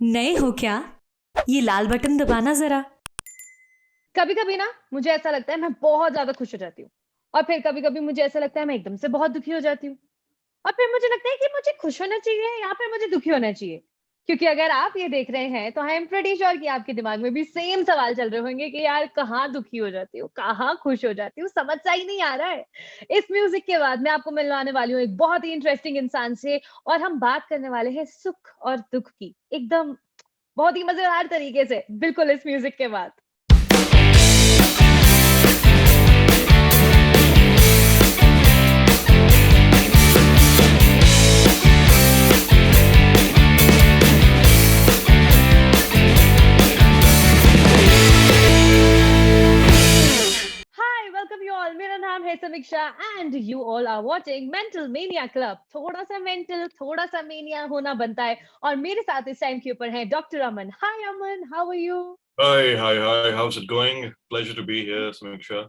नए हो क्या? ये लाल बटन दबाना जरा। कभी कभी ना मुझे ऐसा लगता है मैं बहुत ज्यादा खुश हो जाती हूँ। और फिर कभी कभी मुझे ऐसा लगता है मैं एकदम से बहुत दुखी हो जाती हूँ। और फिर मुझे लगता है कि मुझे खुश होना चाहिए या फिर मुझे दुखी होना चाहिए। क्योंकि अगर आप ये देख रहे हैं तो आई एम प्रीटी श्योर कि आपके दिमाग में भी सेम सवाल चल रहे होंगे कि यार कहाँ दुखी हो जाती हूँ, कहाँ खुश हो जाती हूँ, समझ सा ही नहीं आ रहा है। इस म्यूजिक के बाद मैं आपको मिलवाने वाली हूँ एक बहुत ही इंटरेस्टिंग इंसान से। और हम बात करने वाले हैं सुख और दुख की, एकदम बहुत ही मजेदार तरीके से, बिल्कुल इस म्यूजिक के बाद। Hi, welcome you all. मेरा नाम है Samiksha and you all are watching mental mania club. थोड़ा सा मेंटल, थोड़ा सा मेनिया होना बनता है। और मेरे साथ इस टाइम के ऊपर है doctor Aman. Hi Aman, how are you? Hi, hi, hi. How's it going? Pleasure to be here, Samiksha.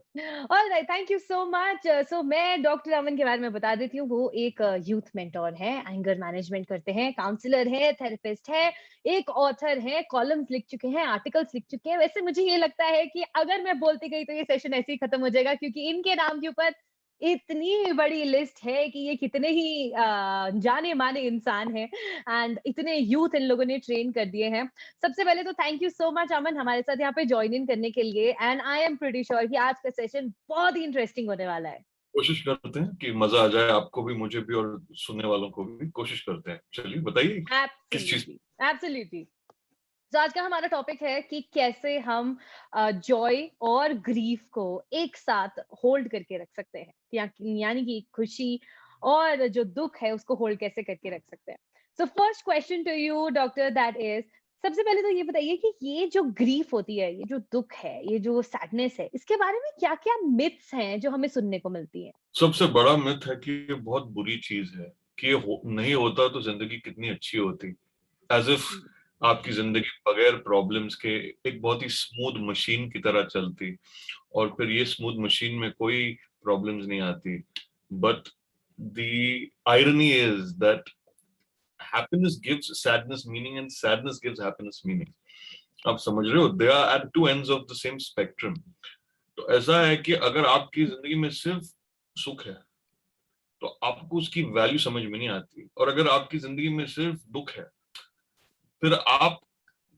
Alright, thank you so much. So मैं डॉक्टर अमन के बारे में बता देती हूँ। वो एक यूथ मेंटोर है, एंगर मैनेजमेंट करते हैं, काउंसलर है, थेरेपिस्ट है, एक ऑथर है, कॉलम्स लिख चुके हैं, आर्टिकल्स लिख चुके हैं। वैसे मुझे ये लगता है कि अगर मैं बोलती गई तो ये सेशन ऐसे ही खत्म हो जाएगा, क्योंकि इनके नाम के ऊपर इतनी बड़ी लिस्ट है कि ये कितने ही जाने माने इंसान हैं। एंड इतने यूथ इन लोगों ने ट्रेन कर दिए हैं। सबसे पहले तो थैंक यू सो मच अमन हमारे साथ यहाँ पे ज्वाइन इन करने के लिए। And I am pretty sure कि आज का सेशन बहुत ही इंटरेस्टिंग होने वाला है। कोशिश करते हैं कि मजा आ जाए आपको भी, मुझे भी और सुनने वालों को भी। कोशिश करते हैं। चलिए बताइए किस चीज। Absolutely, absolutely. तो आज का हमारा टॉपिक है कि कैसे हम जॉय और ग्रीफ को एक साथ होल्ड करके रख सकते हैं, यानी कि खुशी और जो दुख है उसको होल्ड कैसे करके रख सकते हैं। So first question to you doctor, that is, सबसे पहले तो ये बताइए कि ये जो ग्रीफ होती है, ये जो दुख है, ये जो सैडनेस है, इसके बारे में क्या क्या मिथ्स हैं जो हमें सुनने को मिलती हैं? सबसे बड़ा मिथ है कि ये बहुत बुरी चीज है, कि नहीं होता तो जिंदगी कितनी अच्छी होती। एज इफ आपकी जिंदगी बगैर प्रॉब्लम्स के एक बहुत ही स्मूथ मशीन की तरह चलती, और फिर ये स्मूथ मशीन में कोई प्रॉब्लम्स नहीं आती। But the irony is that happiness gives sadness meaning and sadness gives happiness meaning. आप समझ रहे हो? They are at two ends of the same spectrum. तो ऐसा है कि अगर आपकी जिंदगी में सिर्फ सुख है तो आपको उसकी वैल्यू समझ में नहीं आती, और अगर आपकी जिंदगी में सिर्फ दुख है फिर आप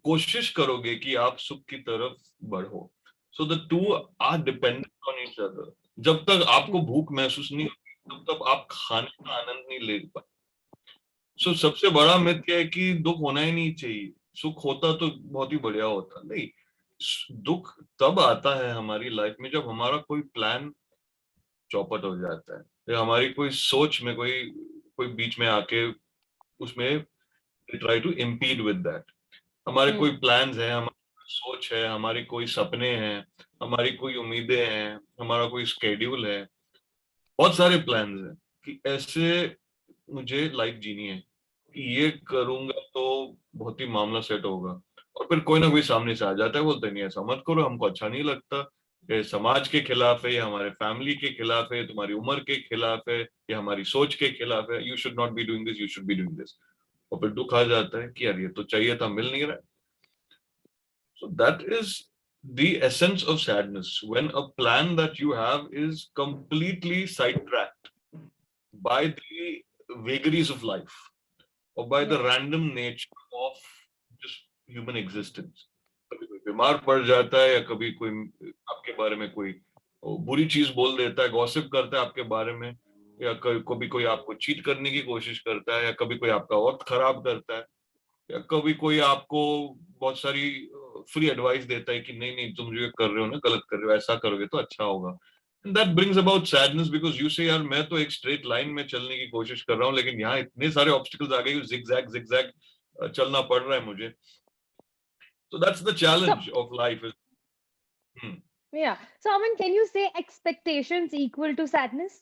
कोशिश करोगे कि आप सुख की तरफ बढ़ो। So the two are dependent on each other. जब तक आपको भूख महसूस नहीं होती तब तक आप खाने का आनंद नहीं ले पाते। सो सबसे बड़ा मिथ क्या है कि दुख होना ही नहीं चाहिए, सुख होता तो बहुत ही बढ़िया होता। नहीं, दुख तब आता है हमारी लाइफ में जब हमारा कोई प्लान चौपट हो जाता है, या हमारी कोई सोच में कोई कोई बीच में आके उसमें try to impede with that. हमारे कोई हम्म। प्लान्स हैं, हमारी सोच है, हमारी कोई सपने हैं, हमारी कोई उम्मीदें हैं, हमारा कोई स्केड्यूल है, बहुत सारे प्लान्स हैं कि ऐसे मुझे लाइफ जीनी है, कि ये करूंगा तो बहुत ही मामला सेट होगा। और फिर कोई ना कोई सामने से आ जाता है, बोलते नहीं ऐसा मत करो, हमको अच्छा नहीं लगता, ये समाज के खिलाफ है, या हमारे फैमिली के खिलाफ है, तुम्हारी उम्र के खिलाफ है, या हमारी सोच के खिलाफ है, you should not be doing this, you should be doing this. और फिर दुख आ जाता है कि यार ये तो चाहिए था, मिल नहीं रहा। So that is the essence of sadness, when a plan that you have is completely sidetracked by the vagaries of life, or by the Yeah. random nature of just human existence। कभी कोई बीमार पड़ जाता है, या कभी कोई आपके बारे में कोई बुरी चीज बोल देता है, गॉसिप करता है आपके बारे में, या कभी कोई आपको चीट करने की कोशिश करता है, या कभी कोई आपका वक्त खराब करता है, या कभी कोई आपको बहुत सारी फ्री एडवाइस देता है कि नहीं नहीं तुम जो ये कर रहे हो ना गलत कर रहे हो, ऐसा करोगे तो अच्छा होगा। And that brings about sadness, because you से यार मैं तो एक स्ट्रेट लाइन में चलने की कोशिश कर रहा हूँ, लेकिन यहाँ इतने सारे ऑब्स्टिकल्स आ गए, जिगजैग जिगजैग चलना पड़ रहा है मुझे। So that's the So, challenge of life is, hmm. yeah. So, Aman, can you say expectations equal to sadness?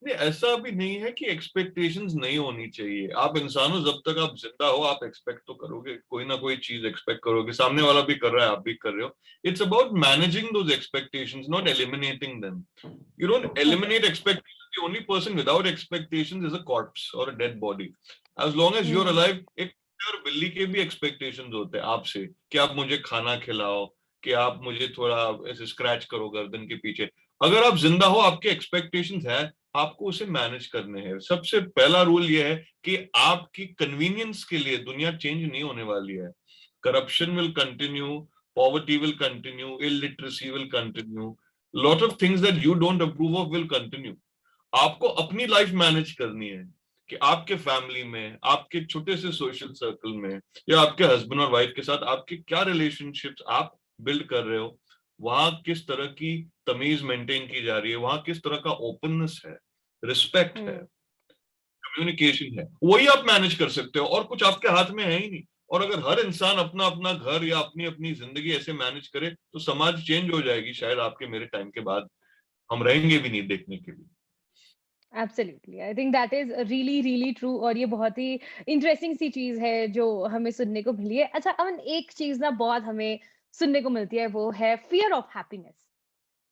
नहीं, ऐसा भी नहीं है कि एक्सपेक्टेशंस नहीं होनी चाहिए। आप इंसान हो, जब तक आप जिंदा हो आप एक्सपेक्ट तो करोगे, कोई ना कोई चीज एक्सपेक्ट करोगे, सामने वाला भी कर रहा है, आप भी कर रहे हो। It's about managing those expectations, not eliminating them. You don't Okay. Eliminate expectations. The only person without expectations is a corpse or a dead body. As long as you're Hmm. alive, एक और बिल्ली के भी expectations होते हैं आपसे कि आप मुझे खाना खिलाओ, कि आप मुझे थोड़ा ऐसे स्क्रैच करो गर्दन के पीछे। अगर आप जिंदा हो, आपके एक्सपेक्टेशंस है, आपको उसे मैनेज करने हैं। सबसे पहला रूल ये है कि आपकी कन्वीनियंस के लिए दुनिया चेंज नहीं होने वाली है। Corruption will continue, poverty will continue, illiteracy will continue, lot of things that you don't approve of will continue. आपको अपनी लाइफ मैनेज करनी है कि आपके फैमिली में, आपके छोटे से सोशल सर्कल में, या आपके हस्बैंड और वाइफ के साथ आपके क्या रिलेशनशिप्स आप बिल्ड कर रहे हो, वहां किस तरह की तमीज मेंटेन की जा रही है, वहां किस तरह का ओपननेस है, रिस्पेक्ट है, कम्युनिकेशन है, वही आप मैनेज कर सकते हो। और कुछ आपके हाथ में है ही नहीं। और अगर हर इंसान अपना अपना घर या अपनी अपनी जिंदगी ऐसे मैनेज करे तो समाज चेंज हो जाएगी। शायद आपके मेरे टाइम के बाद हम रहेंगे भी नहीं देखने के लिए। Absolutely, I think that is really really true. और ये बहुत ही इंटरेस्टिंग सी चीज है जो हमें सुनने को मिली है। अच्छा अमन, एक चीज ना बहुत हमें सुनने को मिलती है, वो है फियर ऑफ हैप्पीनेस।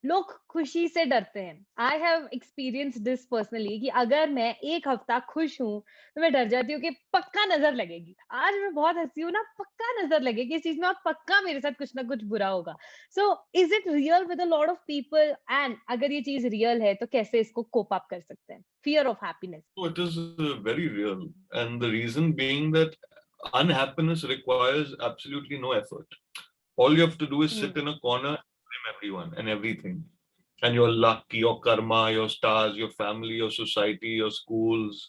लोग खुशी से डरते हैं। I have experience this personally कि अगर मैं एक हफ्ता खुश हूँ तो मैं डर जाती हूँ कि पक्का नजर लगेगी। आज मैं बहुत हंसी हूँ ना, पक्का नजर लगेगी इस चीज में और पक्का मेरे साथ कुछ ना कुछ बुरा होगा। So is it real with a lot of people? And अगर ये चीज रियल है तो कैसे इसको कोप अप कर सकते हैं, fear of happiness? So it is very real, and the reason being that unhappiness requires absolutely no effort. All you have to do is sit in a corner, blame everyone and everything, and your luck, your karma, your stars, your family, your society, your schools,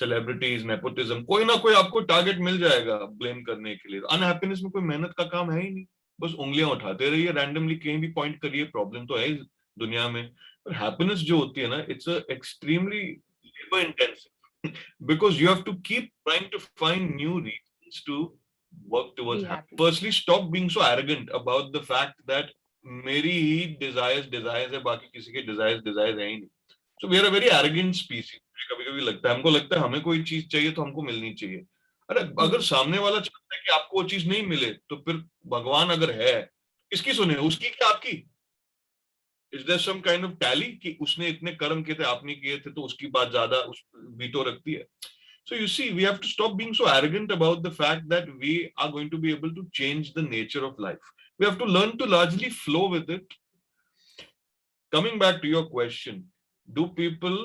celebrities, nepotism, कोई ना कोई आपको target मिल जाएगा blame करने के लिए। Unhappiness में कोई मेहनत का काम है ही नहीं, बस उंगलियां उठाते रहिए, रैंडमली कहीं भी पॉइंट करिए। प्रॉब्लम तो है इस दुनिया में, पर हैप्पीनेस जो होती है ना, it's extremely labor intensive because you have to keep trying to find new reasons to work towards be happiness. Happy. Firstly, stop being so arrogant about the fact that मेरी ही desires है, बाकी किसी के desires है ही नहीं। So we are a very arrogant species. कभी कभी लगता है, हमको लगता है हमें कोई चीज चाहिए तो हमको मिलनी चाहिए। अरे अगर सामने वाला चाहता है कि आपको वो चीज नहीं मिले तो फिर भगवान अगर है, किसकी सुने, उसकी क्या आपकी? Is there some kind of tally कि उसने इतने कर्म किए थे, आपने किए थे, तो उसकी बात ज्यादा उस वीटो रखती है? So you see, we have to stop being so arrogant about the fact that we are going to be able to change the nature of life. We have to learn to largely flow with it. Coming back to your question, do people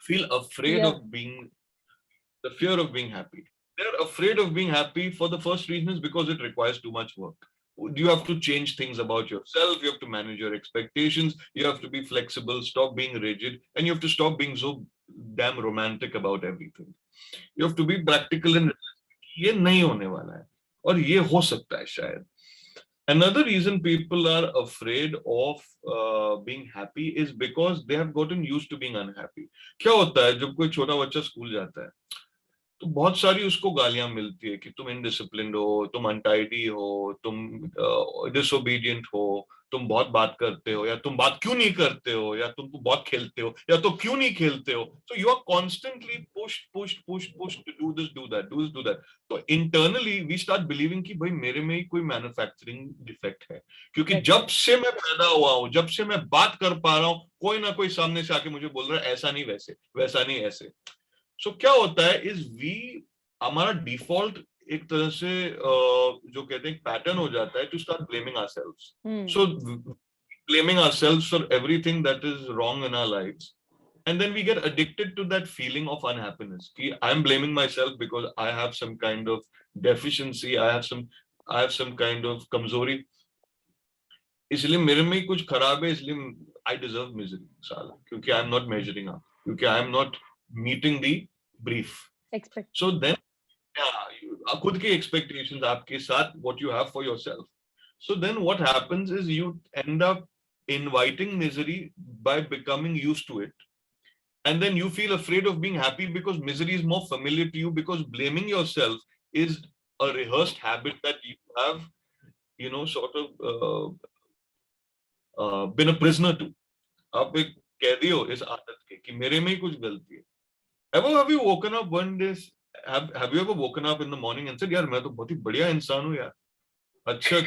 feel afraid Yeah. of being, the fear of being happy? They're afraid of being happy for the first reason is because it requires too much work. You have to change things about yourself, you have to manage your expectations, you have to be flexible, stop being rigid, and you have to stop being so damn romantic about everything. You have to be practical and ये नहीं होने वाला है और ये हो सकता है शायद. Another reason people are afraid of being happy is because they have gotten used to being unhappy. क्या होता है जब कोई छोटा बच्चा स्कूल जाता है तो बहुत सारी उसको गालियां मिलती है कि तुम इनडिसिप्लिन्ड हो, तुम अनटाइडी हो, तुम डिसोबीडियंट हो, तुम बहुत बात करते हो, या तुम बात क्यों नहीं करते हो, या तुम बहुत खेलते हो, या तो क्यों नहीं खेलते हो. So you are constantly pushed to do this, do that, do this, do that. तो इंटरनली वी स्टार्ट बिलीविंग कि भाई मेरे में ही कोई मैन्युफैक्चरिंग डिफेक्ट है, क्योंकि जब से मैं पैदा हुआ हूं, जब से मैं बात कर पा रहा हूं, कोई ना कोई सामने से आके मुझे बोल रहा है ऐसा नहीं वैसे, वैसा नहीं ऐसे. सो क्या होता है इज वी, हमारा डिफॉल्ट एक तरह से जो कहते हैं पैटर्न हो जाता है to start blaming ourselves. So blaming ourselves for everything that is wrong in our lives, and then we get addicted to that feeling of unhappiness ki I am blaming myself because I have some kind of deficiency, I have some kind of kamzori, इसलिए मेरे में ही कुछ खराब है, इसलिए I deserve misery साला, क्योंकि I am not measuring up, क्योंकि I am not meeting the brief. So then खुद के expectations आपके साथ what you have for yourself. So then what happens is you end up inviting misery by becoming used to it. And then you feel afraid of being happy because misery is more familiar to you, because blaming yourself is a rehearsed habit that you have, you know, sort of been a prisoner to. आप एक कैदी हो इस आदत के कि मेरे में ही कुछ गलती है. Have you woken up one day, have you ever woken up in the morning and said यार मैं तो बहुत ही बढ़िया इंसान हूँ यार, अच्छे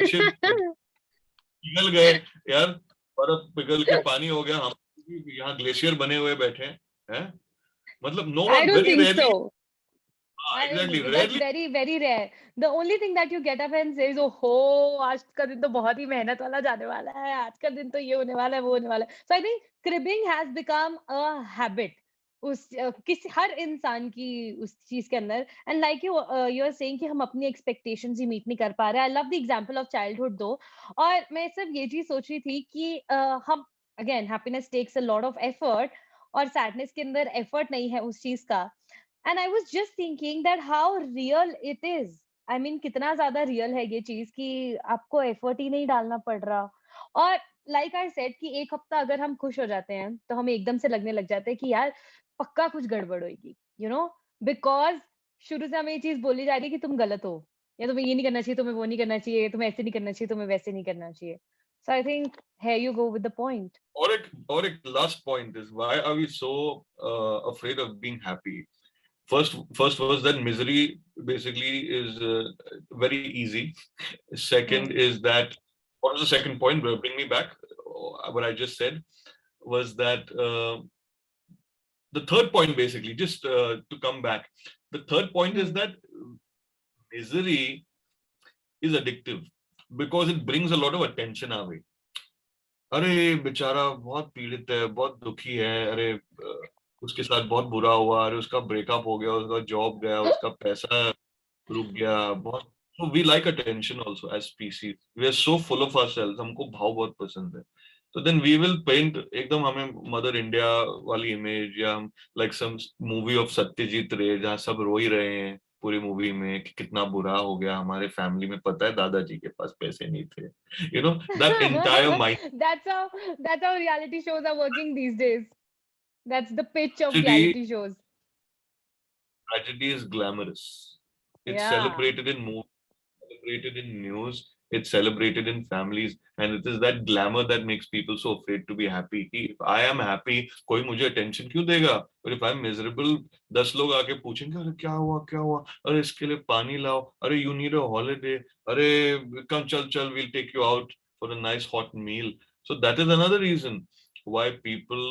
पिघल गए यार, बर्फ पिघल के पानी हो गया, हम यहाँ ग्लेशियर बने हुए बैठे हैं. मतलब no one, very rarely, I Exactly. agree. That's Rarely. very, very rare. The only thing that you get up and says, "Oh हो, आज का दिन तो बहुत ही मेहनत वाला जाने वाला है, आज का दिन तो ये होने वाला है, वो होने वाला है." So I think cribbing has become a habit. किसी हर इंसान की उस चीज के अंदर and like you are saying कि हम अपनी एक्सपेक्टेशंस ही मीट नहीं कर पा रहे. I love the example of childhood दो. और मैं सिर्फ ये चीज सोच रही थी कि हम again happiness takes a lot of effort और सैडनेस के अंदर एफर्ट नहीं है उस चीज का. And I was just thinking that how real it is. I mean कितना ज्यादा रियल है ये चीज कि आपको एफर्ट ही नहीं डालना पड़ रहा. और लाइक आई सेड कि एक हफ्ता अगर हम खुश हो जाते हैं तो हमें एकदम से लगने लग जाता है कि यार पक्का कुछ गड़बड़ होगी, यू नो, बिकॉज शुरू से हमें ये चीज बोली जा रही है कि तुम गलत हो, या तुम्हें ये नहीं करना चाहिए, तुम्हें वो नहीं करना चाहिए, तुम्हें ऐसे नहीं करना चाहिए, तुम्हें वैसे नहीं करना चाहिए. So I think here you go with the point. Or a last point is, why are we so afraid of being happy? First was that misery basically is very easy. Second is that, what was the second point? Bring me back. What I just said was that the third point, basically, just to come back, the third point is that misery is addictive because it brings a lot of attention our way. अरे बेचारा बहुत पीड़ित है, बहुत दुखी है, अरे उसके साथ बहुत बुरा हुआ, अरे उसका ब्रेकअप हो गया, उसका जॉब गया, उसका पैसा रुक गया, बहुत. So we like attention also as species. We are so full of ourselves. हमको भाव बहुत पसंद है. So then we will paint एकदम हमें मदर इंडिया वाली इमेज, या हम like some movie of Satyajit रे जहाँ सब रो ही रहे हैं पूरी मूवी में कि कितना बुरा हो गया हमारे फैमिली में, पता है दादाजी के पास पैसे नहीं थे. You know, that entire mind. That's how reality shows are working these days. That's the pitch of Tragedy, reality shows. tragedy is glamorous. It's Yeah. celebrated in movies, celebrated in news, it's celebrated in families, and it is that glamour that makes people so afraid to be happy. कि if I am happy, कोई मुझे attention क्यों देगा? और if I'm miserable, 10 लोग आके पूछेंगे, अरे क्या हुआ? अरे इसके लिए पानी लाओ, अरे you need a holiday, अरे come चल, we'll take you out for a nice hot meal. So that is another reason why people,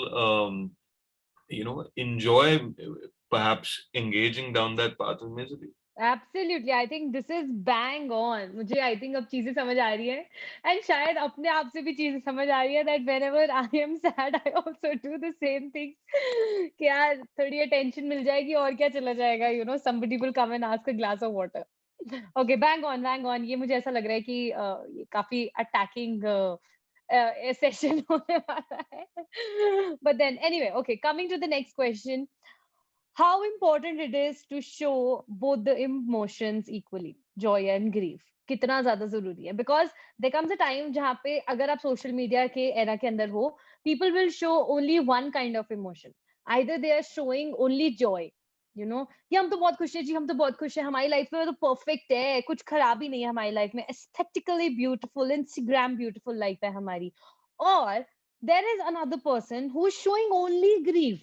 enjoy perhaps engaging down that path of misery. Absolutely. I think this is bang on. मुझे I think अब चीजें समझ आ रही है, and शायद अपने आप से भी चीजें समझ आ रही है that whenever I am sad, I also do the same thing. कि यार थोड़ी attention मिल जाएगी और क्या चला जाएगा, you know, somebody will come and ask a glass of water. Okay, bang on. ये मुझे ऐसा लग रहा है कि ये काफी attacking session होने वाला है. But then anyway, okay, coming to the next question. How important it is to show both the emotions equally, joy and grief. कितना ज्यादा जरूरी है, because there comes a time जहाँ पे अगर आप social media के era के अंदर हो, people will show only one kind of emotion. Either they are showing only joy, you know, कि हम तो बहुत खुश हैं जी, हम तो बहुत खुश हैं, हमारी लाइफ में तो परफेक्ट है, कुछ खराब ही नहीं है हमारी लाइफ में, aesthetically beautiful, Instagram beautiful life है हमारी. और there is another person who is showing only grief.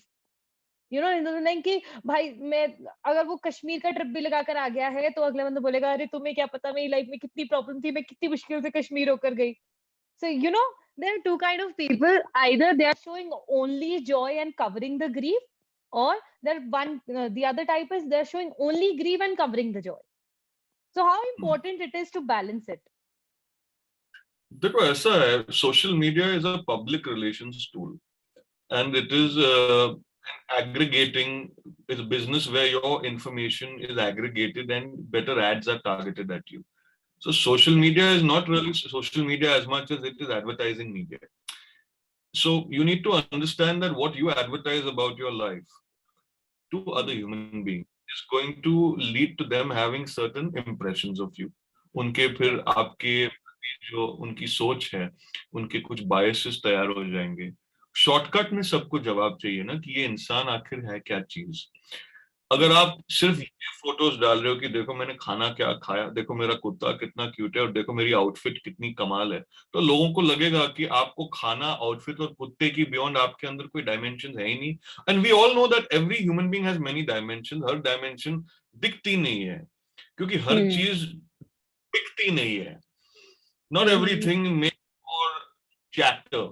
You know, नहीं कि भाई मैं अगर वो कश्मीर का ट्रिप भी लगा कर आ गया है तो अगले बंदा बोलेगा अरे तुम्हें क्या पता मेरी लाइफ में कितनी प्रॉब्लम थी, मैं कितनी मुश्किल से कश्मीर होकर गई. So you know, there are two kind of people. Either they are showing only joy and covering the grief, और there one the other type is they are showing only grief and covering the joy. So how important it is to balance it. देखो ऐसा है, social media is a public relations tool, and it is aggregating, is a business where your information is aggregated and better ads are targeted at you. So social media is not really social media as much as it is advertising media. So you need to understand that what you advertise about your life to other human beings is going to lead to them having certain impressions of you. उनके फिर आपके जो उनकी सोच है, उनके कुछ biases तैयार हो जाएंगे. शॉर्टकट में सबको जवाब चाहिए ना कि ये इंसान आखिर है क्या चीज. अगर आप सिर्फ ये फोटोज डाल रहे हो कि देखो मैंने खाना क्या खाया, देखो मेरा कुत्ता कितना क्यूट है, और देखो मेरी आउटफिट कितनी कमाल है, तो लोगों को लगेगा कि आपको खाना, आउटफिट और कुत्ते की बियॉन्ड आपके अंदर कोई डायमेंशन है ही नहीं. And we all know that every human being has many dimension. हर डायमेंशन दिखती नहीं है, क्योंकि हर चीज दिखती नहीं है. Not everything make for chatter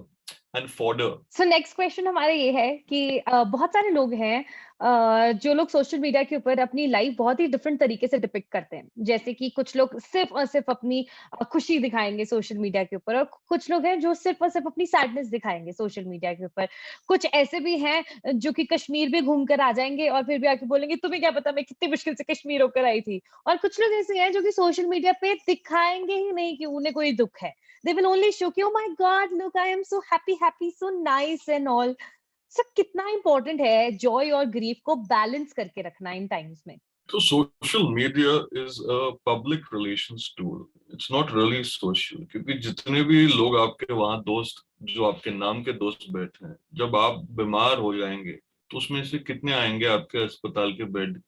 and fodder. So next question हमारा ये है कि बहुत सारे लोग हैं जो लोग सोशल मीडिया के ऊपर अपनी लाइफ बहुत ही डिफरेंट तरीके से डिपिक्ट करते हैं। जैसे कि कुछ लोग सिर्फ और सिर्फ अपनी खुशी दिखाएँगे सोशल मीडिया के ऊपर, और कुछ लोग हैं जो सिर्फ और सिर्फ अपनी सैडनेस दिखाएँगे सोशल मीडिया के ऊपर। कुछ ऐसे भी हैं जो कि कश्मीर भी घूम कर आ जाएँगे और फिर भी आके बोलेंगे, तुम्हें क्या पता मैं कितनी मुश्किल से कश्मीर होकर आई थी। और कुछ लोग ऐसे हैं जो कि सोशल मीडिया पे दिखाएँगे ही नहीं कि उन्हें कोई दुःख है। They will only show कि, "Oh my God, look, I am so happy, happy, so nice and all." Sir कितना इम्पोर्टेंट है जॉय और ग्रीफ को बैलेंस करके रखना इन टाइम्स में? So social media is a public relations tool. It's not really social. क्योंकि जितने भी लोग आपके वहाँ दोस्त, जो आपके नाम के दोस्त बैठे हैं, जब आप बीमार हो जाएंगे तो उसमें से कितने आएंगे आपके अस्पताल के बेड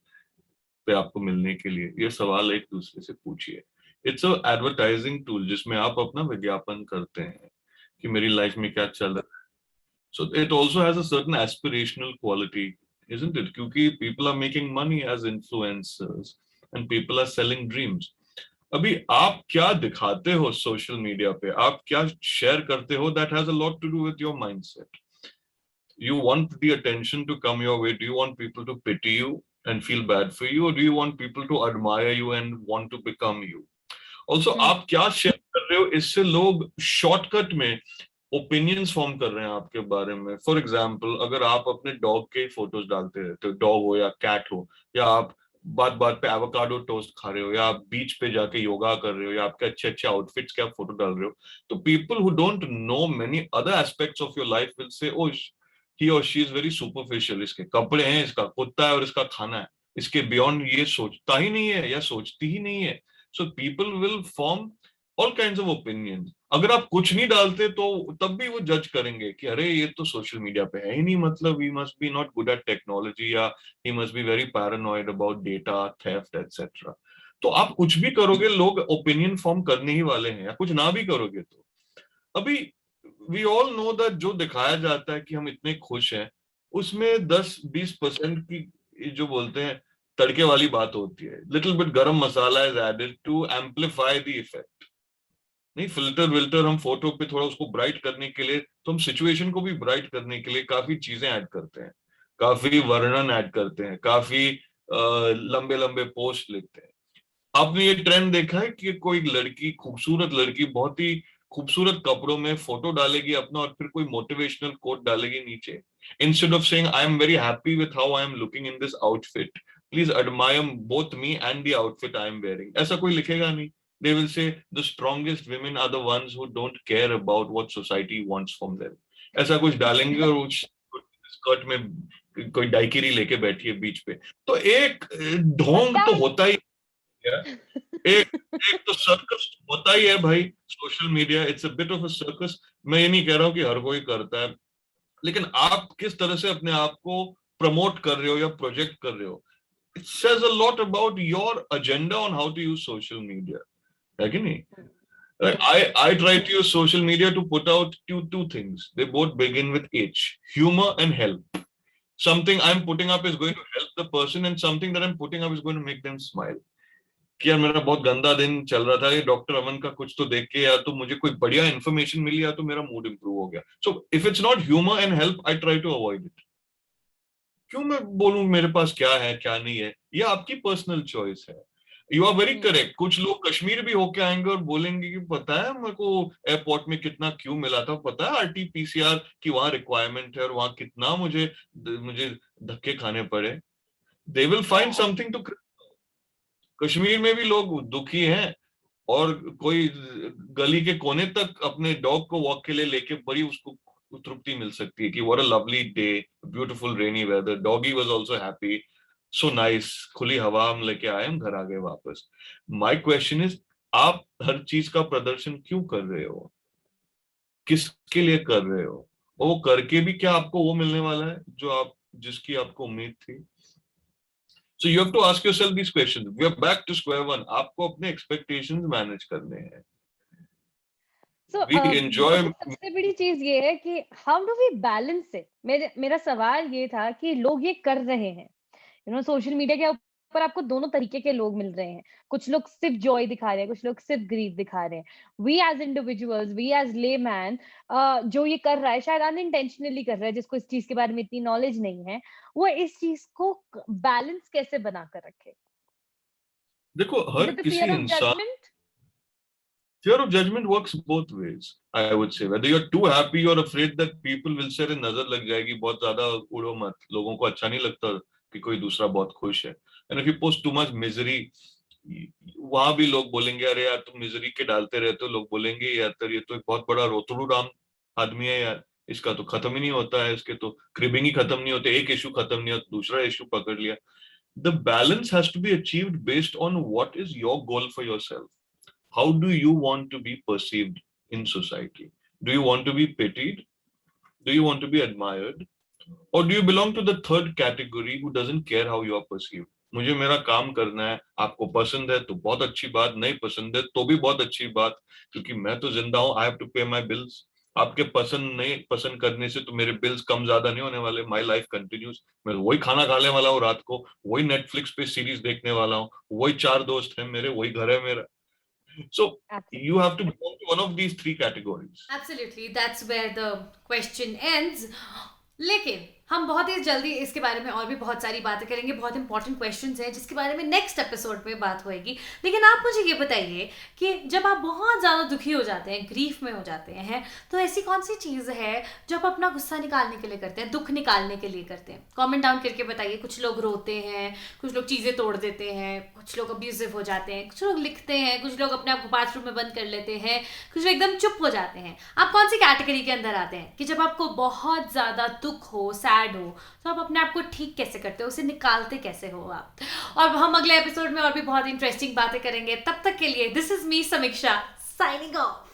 पे आपको मिलने के लिए? ये सवाल एक दूसरे से पूछिए। इट्स अ एडवर्टाइजिंग टूल जिसमें आप अपना विज्ञापन करते हैं कि मेरी लाइफ में क्या चल रहा है। So it also has a certain aspirational quality, isn't it? क्योंकि people are making money as influencers and people are selling dreams. अभी आप क्या दिखाते हो सोशल मीडिया पे, आप क्या शेयर करते हो, that has a lot to do with your mindset. You want the attention to come your way. Do you want people to pity you and feel bad for you, or do you want people to admire you and want to become you? Also, आप क्या share कर रहे हो, इससे लोग shortcut में opinions form कर रहे हैं आपके बारे में। फॉर एग्जाम्पल, अगर आप अपने डॉग के फोटोज डालते रहते हो, डॉग हो या कैट हो, या आप बात बात पे एवोकाडो टोस्ट खा रहे हो, या आप बीच पे जाके योगा कर रहे हो, या आपके अच्छे अच्छे आउटफिट्स के आप फोटो डाल रहे हो, तो people who don't know many other aspects of your life will say, oh ही और शी इज वेरी सुपरफिशियल, इसके कपड़े हैं, इसका कुत्ता है और इसका खाना है, इसके बियॉन्ड ये सोचता ही नहीं है या सोचती ही नहीं है। So people will form all kinds of opinion. अगर आप कुछ नहीं डालते तो तब भी वो जज करेंगे कि अरे ये तो सोशल मीडिया पे है ही नहीं, मतलब he must be not good at technology, या he must be very paranoid about data theft etcetera. तो आप कुछ भी करोगे, लोग ओपिनियन फॉर्म करने ही वाले हैं, या कुछ ना भी करोगे तो। अभी वी ऑल नो दैट जो दिखाया जाता है कि हम इतने खुश हैं, उसमें 10-20% की जो बोलते हैं तड़के वाली बात होती है। Little bit garam masala is added to amplify the effect. नहीं, फिल्टर विल्टर हम फोटो पे थोड़ा उसको ब्राइट करने के लिए, तो हम सिचुएशन को भी ब्राइट करने के लिए काफी चीजें ऐड करते हैं, काफी वर्णन ऐड करते हैं, काफी लंबे लंबे पोस्ट लिखते हैं। आपने ये ट्रेंड देखा है कि कोई लड़की, खूबसूरत लड़की, बहुत ही खूबसूरत कपड़ों में फोटो डालेगी अपना, और फिर कोई मोटिवेशनल कोट डालेगी नीचे, instead of saying I am very happy with how I am looking in this outfit, please admire both me and the outfit I am wearing. ऐसा कोई लिखेगा नहीं। They will say the strongest women are the ones who don't care about what society wants from them. ऐसा कुछ डालेंगे और skirt में कोई डाइकिरी लेके बैठी है बीच पे, तो एक ढोंग तो होता ही है। एक एक तो सर्कस होता ही है भाई। Social media it's a bit of a circus. मैं ये नहीं कह रहा हूँ कि हर कोई करता है, लेकिन आप किस तरह से अपने आप को प्रमोट कर रहे हो या प्रोजेक्ट कर रहे हो, it says a lot about your agenda on how to use social media. है कि नहीं? I try to use social media to put out two things. They both begin with H: humor and help. Something I'm putting up is going to help the person, and something that I'm putting up is going to make them smile. कि यार मेरा बहुत गंदा दिन चल रहा था, ये डॉक्टर अमन का कुछ तो देख के या तो मुझे कोई बढ़िया इन्फॉर्मेशन मिली, या तो मेरा मूड इंप्रूव हो गया। So if it's not humor and help, I try to avoid it. क्यों मैं बोलूं मेरे पास क्या है क्या नहीं है? ये आपकी पर्सनल चॉइस है। You are very correct. कुछ लोग कश्मीर भी होके आएंगे और बोलेंगे कि पता है मेरे को एयरपोर्ट में कितना क्यू मिला था, पता है आरटीपीसीआर की वहां रिक्वायरमेंट है और वहां कितना मुझे मुझे धक्के खाने पड़े। They will find something to. Kashmir में भी लोग दुखी हैं, और कोई गली के कोने तक अपने डॉग को वॉक के लिए लेके बड़ी उसको तृप्ति मिल सकती है कि what a lovely day, beautiful rainy weather, doggy was also happy, so nice, खुली हवा हम लेके आए, हम घर आ गए वापस। माय क्वेश्चन इज, आप हर चीज का प्रदर्शन क्यों कर रहे हो? किसके लिए कर रहे हो? और वो करके भी क्या आपको वो मिलने वाला है जो आप, जिसकी आपको उम्मीद थी? So you have to ask yourself these questions. We are back to square one. आपको अपने expectations manage करने हैं। So, We enjoy. सबसे बड़ी चीज ये है कि how do we balance it? मेरा सवाल ये था कि लोग ये कर रहे हैं, सोशल मीडिया के पर आपको दोनों तरीके के लोग मिल रहे हैं। कुछ लोग सिर्फ़ जॉय दिखा रहे हैं, कुछ लोग सिर्फ़ ग्रीफ दिखा रहे हैं। We as individuals, we as layman जो ये कर रहा है शायद अनइंटेंशनली कर रहा है, जिसको इस चीज़ के बारे में इतनी नॉलेज नहीं है, वो इस चीज़ को बैलेंस कैसे बना कर रखे? देखो, इज़ हर इट द किसी फ़ियर ऑफ इंसान judgement? Fear of judgment works both ways, I would say. Whether you're too happy or afraid that people will say, अरे नजर लग जाएगी, बहुत ज्यादा उड़ो मत, लोगों को अच्छा नहीं लगता कि कोई दूसरा बहुत खुश है. And if you post too much misery, वहां भी लोग बोलेंगे, अरे यार तुम मिजरी के डालते रहते हो. लोग बोलेंगे यार ये तो एक बहुत बड़ा रोतड़ू राम आदमी है यार, इसका तो खत्म ही नहीं होता है, इसके तो क्रिबिंग ही खत्म नहीं होते, एक इशू खत्म नहीं होता दूसरा इशू पकड़ लिया. The balance has to be achieved based on what is your goal for yourself. How do you want to be perceived in society? Do you want to be pitied? Do you want to be admired? Or do you belong to the third category who doesn't care how you are perceived? मुझे मेरा काम करना है, आपको पसंद है तो बहुत अच्छी बात, नहीं पसंद है तो भी बहुत अच्छी बात, क्योंकि मैं तो जिंदा हूं. आई हैव टू पे माय बिल्स. आपके पसंद नहीं पसंद करने से तो मेरे बिल्स कम ज्यादा नहीं होने वाले. My life continues. मैं वही खाना खाने वाला हूँ रात को, वही नेटफ्लिक्स पे सीरीज देखने वाला हूँ, वही 4 दोस्त हैं मेरे, वही घर है मेरा. So you absolutely. have to belong to one of these three categories. Absolutely, that's where the question ends. लेकिन हम बहुत ही जल्दी इसके बारे में और भी बहुत सारी बातें करेंगे, बहुत इंपॉर्टेंट क्वेश्चंस हैं जिसके बारे में नेक्स्ट एपिसोड में बात होएगी। लेकिन आप मुझे ये बताइए कि जब आप बहुत ज़्यादा दुखी हो जाते हैं, ग्रीफ में हो जाते हैं, तो ऐसी कौन सी चीज़ है जो आप अपना गुस्सा निकालने के लिए करते हैं, दुख निकालने के लिए करते हैं? कमेंट डाउन करके बताइए। कुछ लोग रोते हैं, कुछ लोग चीज़ें तोड़ देते हैं, कुछ लोग अब्यूजिव हो जाते हैं, कुछ लोग लिखते हैं, कुछ लोग अपने आप को बाथरूम में बंद कर लेते हैं, कुछ लोग एकदम चुप हो जाते हैं। आप कौन सी कैटेगरी के अंदर आते हैं कि जब आपको बहुत ज़्यादा दुख हो, सैड हो, तो आप अपने आप को ठीक कैसे करते हो, उसे निकालते कैसे हो आप? और हम अगले एपिसोड में और भी बहुत इंटरेस्टिंग बातें करेंगे। तब तक के लिए दिस इज मी समीक्षा साइनिंग ऑफ।